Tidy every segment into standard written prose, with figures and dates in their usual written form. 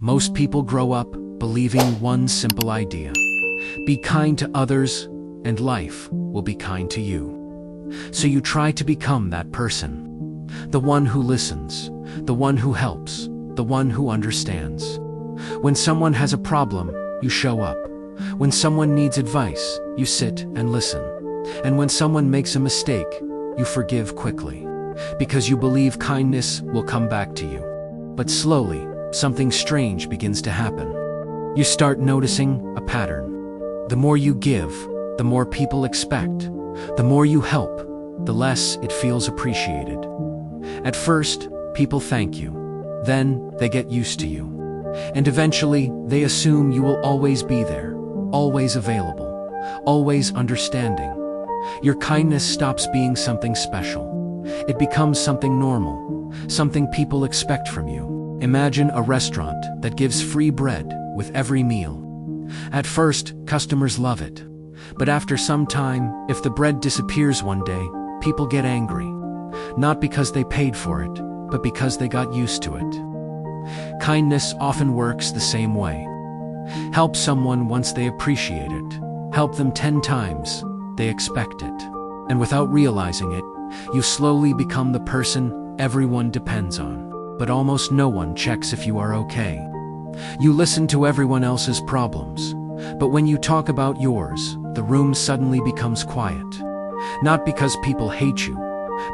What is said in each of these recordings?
Most people grow up believing one simple idea: be kind to others, and life will be kind to you. So you try to become that person. The one who listens, the one who helps, the one who understands. When someone has a problem, you show up. When someone needs advice, you sit and listen. And when someone makes a mistake, you forgive quickly, because you believe kindness will come back to you. But slowly, something strange begins to happen. You start noticing a pattern. The more you give, the more people expect. The more you help, the less it feels appreciated. At first, people thank you. Then, they get used to you. And eventually, they assume you will always be there, always available, always understanding. Your kindness stops being something special. It becomes something normal, something people expect from you. Imagine a restaurant that gives free bread with every meal. At first, customers love it. But after some time, if the bread disappears one day, people get angry. Not because they paid for it, but because they got used to it. Kindness often works the same way. Help someone once they appreciate it. Help them 10 times, they expect it. And without realizing it, you slowly become the person everyone depends on. But almost no one checks if you are okay. You listen to everyone else's problems. But when you talk about yours, the room suddenly becomes quiet. Not because people hate you,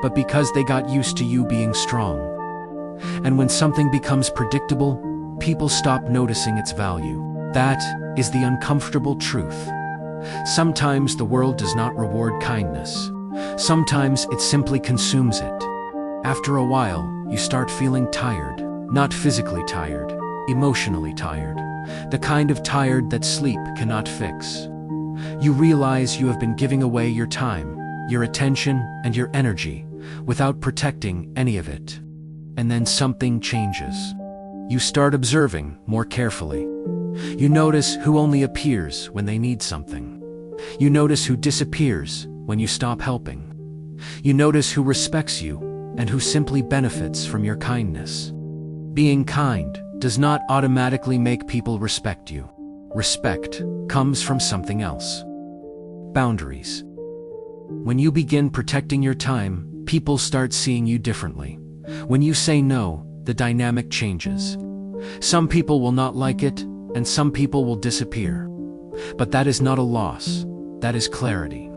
but because they got used to you being strong. And when something becomes predictable, people stop noticing its value. That is the uncomfortable truth. Sometimes the world does not reward kindness. Sometimes it simply consumes it. After a while, you start feeling tired. Not physically tired, emotionally tired. The kind of tired that sleep cannot fix. You realize you have been giving away your time, your attention, and your energy without protecting any of it. And then something changes. You start observing more carefully. You notice who only appears when they need something. You notice who disappears when you stop helping. You notice who respects you and who simply benefits from your kindness. Being kind does not automatically make people respect you. Respect comes from something else. Boundaries. When you begin protecting your time, people start seeing you differently. When you say no, the dynamic changes. Some people will not like it, and some people will disappear. But that is not a loss, that is clarity.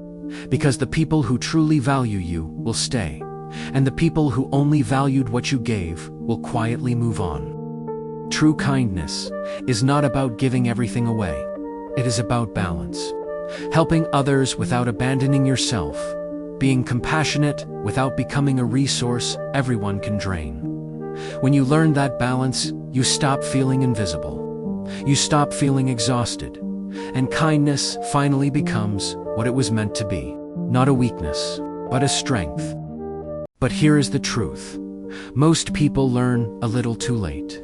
Because the people who truly value you will stay, and the people who only valued what you gave will quietly move on. True kindness is not about giving everything away. It is about balance. Helping others without abandoning yourself. Being compassionate without becoming a resource everyone can drain. When you learn that balance, you stop feeling invisible. You stop feeling exhausted. And kindness finally becomes what it was meant to be. Not a weakness, but a strength. But here is the truth. Most people learn a little too late.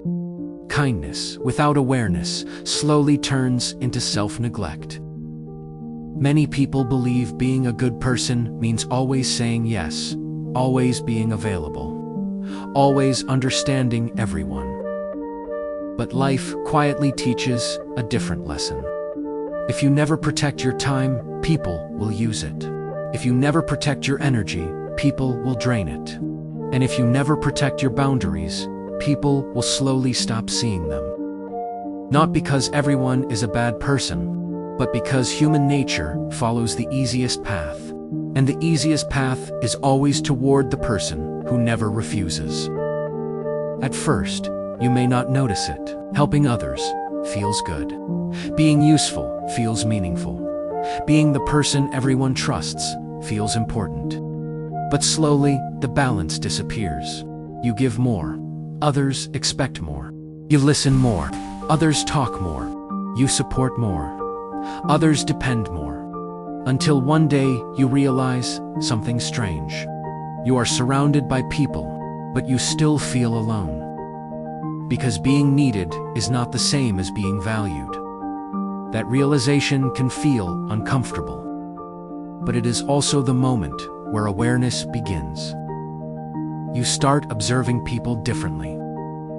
Kindness, without awareness, slowly turns into self-neglect. Many people believe being a good person means always saying yes, always being available, always understanding everyone. But life quietly teaches a different lesson. If you never protect your time, people will use it. If you never protect your energy, people will drain it. And if you never protect your boundaries, people will slowly stop seeing them. Not because everyone is a bad person, but because human nature follows the easiest path. And the easiest path is always toward the person who never refuses. At first, you may not notice it. Helping others feels good. Being useful feels meaningful. Being the person everyone trusts feels important. But slowly, the balance disappears. You give more. Others expect more. You listen more. Others talk more. You support more. Others depend more. Until one day you realize something strange. You are surrounded by people, but you still feel alone. Because being needed is not the same as being valued. That realization can feel uncomfortable. But it is also the moment where awareness begins. You start observing people differently.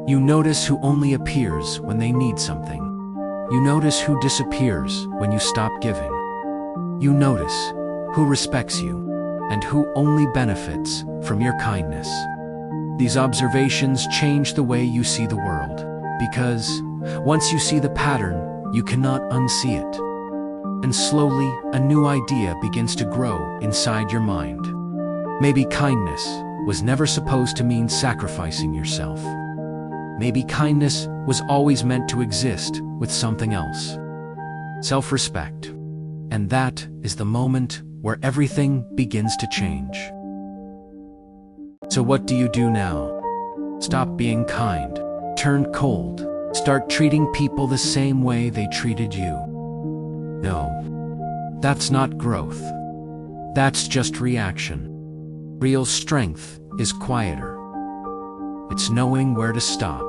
You notice who only appears when they need something. You notice who disappears when you stop giving. You notice who respects you and who only benefits from your kindness. These observations change the way you see the world, because once you see the pattern, you cannot unsee it. And slowly, a new idea begins to grow inside your mind. Maybe kindness was never supposed to mean sacrificing yourself. Maybe kindness was always meant to exist with something else. Self-respect. And that is the moment where everything begins to change. So what do you do now? Stop being kind. Turn cold. Start treating people the same way they treated you. No, that's not growth. That's just reaction. Real strength is quieter. It's knowing where to stop.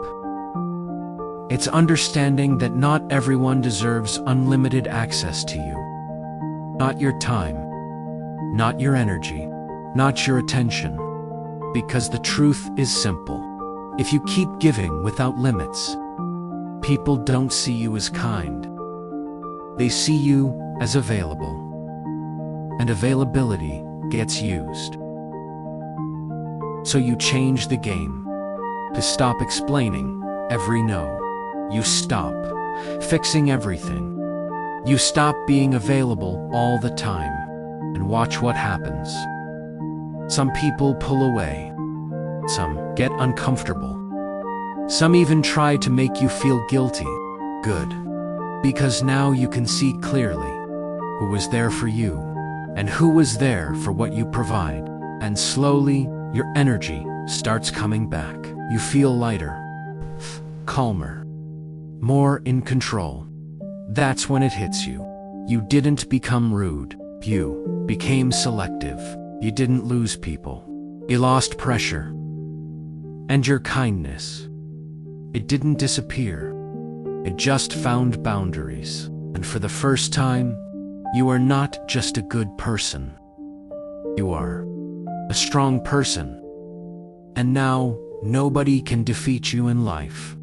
It's understanding that not everyone deserves unlimited access to you. Not your time, not your energy, not your attention. Because the truth is simple. If you keep giving without limits, people don't see you as kind. They see you as available. And availability gets used. So you change the game. To stop explaining every no. You stop fixing everything. You stop being available all the time. And watch what happens. Some people pull away. Some get uncomfortable. Some even try to make you feel guilty. Good. Because now you can see clearly who was there for you and who was there for what you provide. And slowly, your energy starts coming back. You feel lighter, calmer, more in control. That's when it hits you. You didn't become rude. You became selective. You didn't lose people. You lost pressure. And your kindness, it didn't disappear. It just found boundaries. And for the first time, you are not just a good person. You are a strong person. And now, nobody can defeat you in life.